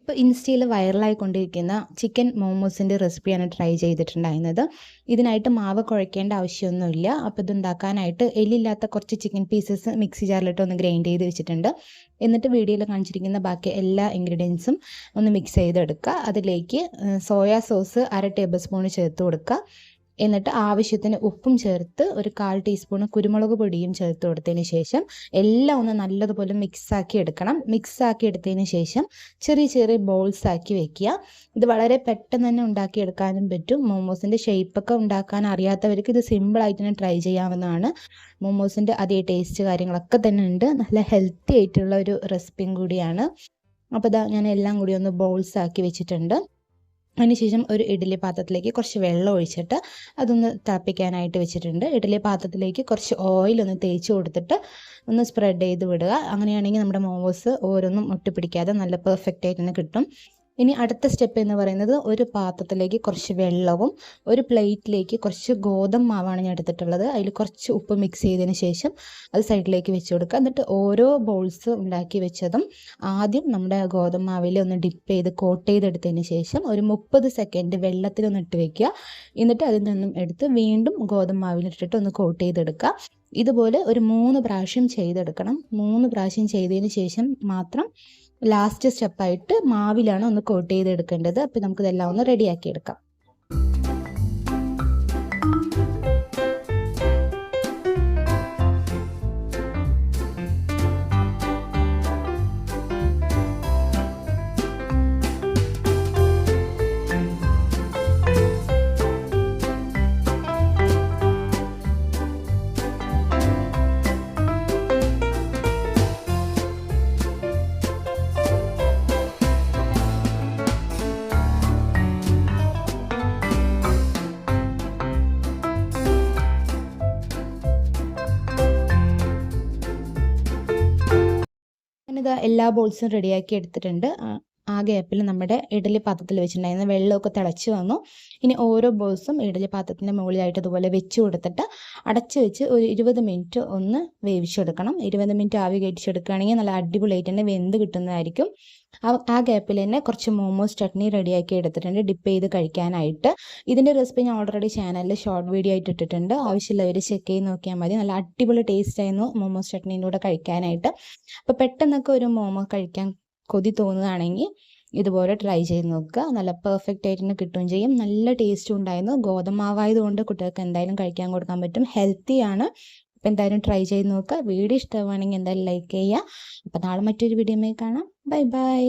ഇപ്പോൾ ഇൻസ്റ്റയിൽ വൈറലായിക്കൊണ്ടിരിക്കുന്ന ചിക്കൻ മോമോസിൻ്റെ റെസിപ്പിയാണ് ട്രൈ ചെയ്തിട്ടുണ്ടായിരുന്നത്. ഇതിനായിട്ട് മാവ് കുഴയ്ക്കേണ്ട ആവശ്യമൊന്നുമില്ല. അപ്പോൾ ഇതുണ്ടാക്കാനായിട്ട് എല്ലില്ലാത്ത കുറച്ച് ചിക്കൻ പീസസ് മിക്സി ജാറിലിട്ട് ഒന്ന് ഗ്രൈൻഡ് ചെയ്ത് വെച്ചിട്ടുണ്ട്. എന്നിട്ട് വീഡിയോയിൽ കാണിച്ചിരിക്കുന്ന ബാക്കി എല്ലാ ഇൻഗ്രീഡിയൻസും ഒന്ന് മിക്സ് ചെയ്തെടുക്കുക. അതിലേക്ക് സോയാ സോസ് 1/2 ടേബിൾ സ്പൂൺ ചേർത്ത് കൊടുക്കുക. എന്നിട്ട് ആവശ്യത്തിന് ഉപ്പും ചേർത്ത് ഒരു 1/4 ടീസ്പൂൺ കുരുമുളക് പൊടിയും ചേർത്ത് കൊടുത്തതിന് ശേഷം എല്ലാം ഒന്ന് നല്ലതുപോലെ മിക്സാക്കി എടുക്കണം. മിക്സാക്കി എടുത്തതിന് ശേഷം ചെറിയ ചെറിയ ബോൾസ് ആക്കി വെക്കുക. ഇത് വളരെ പെട്ടെന്ന് തന്നെ ഉണ്ടാക്കിയെടുക്കാനും പറ്റും. മോമോസിൻ്റെ ഷേപ്പൊക്കെ ഉണ്ടാക്കാൻ അറിയാത്തവർക്ക് ഇത് സിമ്പിളായിട്ട് തന്നെ ട്രൈ ചെയ്യാവുന്നതാണ്. മോമോസിൻ്റെ അതേ ടേസ്റ്റ് കാര്യങ്ങളൊക്കെ തന്നെ ഉണ്ട്. നല്ല ഹെൽത്തി ആയിട്ടുള്ള ഒരു റെസിപ്പിയും കൂടിയാണ്. അപ്പോൾ ഇതാ ഞാൻ എല്ലാം കൂടി ഒന്ന് ബോൾസ് ആക്കി വെച്ചിട്ടുണ്ട്. അതിനുശേഷം ഒരു ഇഡ്ഡലി പാത്രത്തിലേക്ക് കുറച്ച് വെള്ളം ഒഴിച്ചിട്ട് അതൊന്ന് തിളപ്പിക്കാനായിട്ട് വെച്ചിട്ടുണ്ട്. ഇഡ്ഡലി പാത്രത്തിലേക്ക് കുറച്ച് ഓയിൽ ഒന്ന് തേച്ച് കൊടുത്തിട്ട് ഒന്ന് സ്പ്രെഡ് ചെയ്ത് വിടുക. അങ്ങനെയാണെങ്കിൽ നമ്മുടെ മോമോസ് ഓരോന്നും ഒട്ടിപ്പിടിക്കാതെ നല്ല പെർഫെക്റ്റ് ആയിട്ട് തന്നെ കിട്ടും. ഇനി അടുത്ത സ്റ്റെപ്പ് എന്ന് പറയുന്നത് ഒരു പാത്രത്തിലേക്ക് കുറച്ച് വെള്ളവും ഒരു പ്ലേറ്റിലേക്ക് കുറച്ച് ഗോതമ്പ് മാവാണ് ഞാൻ എടുത്തിട്ടുള്ളത്. അതിൽ കുറച്ച് ഉപ്പ് മിക്സ് ചെയ്തതിന് ശേഷം അത് സൈഡിലേക്ക് വെച്ച് കൊടുക്കുക. എന്നിട്ട് ഓരോ ബോൾസ് ഉണ്ടാക്കി വെച്ചതും ആദ്യം നമ്മുടെ ഗോതമ്പ് മാവിൽ ഒന്ന് ഡിപ്പ് ചെയ്ത് കോട്ട് ചെയ്തെടുത്തതിന് ശേഷം ഒരു 30 സെക്കൻഡ് വെള്ളത്തിലൊന്ന് ഇട്ട് വെക്കുക. എന്നിട്ട് അതിൽ നിന്നും എടുത്ത് വീണ്ടും ഗോതമ്പ് മാവിലിട്ടിട്ട് ഒന്ന് കോട്ട് ചെയ്തെടുക്കുക. ഇതുപോലെ ഒരു 3 പ്രാവശ്യം ചെയ്തെടുക്കണം. 3 പ്രാവശ്യം ചെയ്തതിന് ശേഷം മാത്രം ലാസ്റ്റ് സ്റ്റെപ്പായിട്ട് മാവിലാണ് ഒന്ന് കോട്ട് ചെയ്തെടുക്കേണ്ടത്. അപ്പോൾ നമുക്കിതെല്ലാം ഒന്ന് റെഡിയാക്കി എടുക്കാം. ഞാനിതാ എല്ലാ ബോൾസും റെഡിയാക്കി എടുത്തിട്ടുണ്ട്. ആ ഗ്യാപ്പിൽ നമ്മുടെ ഇഡ്ഡലി പാത്രത്തിൽ വെച്ചിട്ടുണ്ടായിരുന്ന വെള്ളമൊക്കെ തിളച്ച് വന്നു. ഇനി ഓരോ ബോൾസും ഇഡ്ഡലി പാത്രത്തിൻ്റെ മുകളിലായിട്ട് ഇതുപോലെ വെച്ച് കൊടുത്തിട്ട് അടച്ച് വെച്ച് ഒരു 20 മിനിറ്റ് ഒന്ന് വേവിച്ചെടുക്കണം. 20 മിനിറ്റ് ആവി കയറ്റിച്ചെടുക്കുകയാണെങ്കിൽ നല്ല അടിപൊളിയായിട്ട് തന്നെ വെന്ത് കിട്ടുന്നതായിരിക്കും. ആ ഗ്യാപ്പിൽ തന്നെ കുറച്ച് മോമോസ് ചട്നി റെഡിയാക്കി എടുത്തിട്ടുണ്ട് ഡിപ്പ് ചെയ്ത് കഴിക്കാനായിട്ട്. ഇതിൻ്റെ റെസിപ്പി ഞാൻ ഓൾറെഡി ചാനലിൽ ഷോർട്ട് വീഡിയോ ആയിട്ട് ഇട്ടിട്ടുണ്ട്. ആവശ്യമുള്ളവർ ചെക്ക് ചെയ്ത് നോക്കിയാൽ മതി. നല്ല അടിപൊളി ടേസ്റ്റ് ആയിരുന്നു മോമോസ് ചട്നീൻ്റെ കൂടെ കഴിക്കാനായിട്ട്. അപ്പോൾ പെട്ടെന്നൊക്കെ ഒരു മോമോ കഴിക്കാൻ കൊതി തോന്നുകയാണെങ്കിൽ ഇതുപോലെ ട്രൈ ചെയ്ത് നോക്കുക. നല്ല പെർഫെക്റ്റ് ആയിട്ട് തന്നെ കിട്ടുകയും ചെയ്യും. നല്ല ടേസ്റ്റും ഉണ്ടായിരുന്നു. ഗോതമ്പ് മാവായതുകൊണ്ട് കുട്ടികൾക്ക് എന്തായാലും കഴിക്കാൻ കൊടുക്കാൻ പറ്റും. ഹെൽത്തിയാണ്. അപ്പോൾ എന്തായാലും ട്രൈ ചെയ്ത് നോക്കുക. വീഡിയോ ഇഷ്ടമാണെങ്കിൽ എന്തായാലും ലൈക്ക് ചെയ്യുക. അപ്പോൾ നാളെ മറ്റൊരു വീഡിയോയുമായി കാണാം. Bye bye.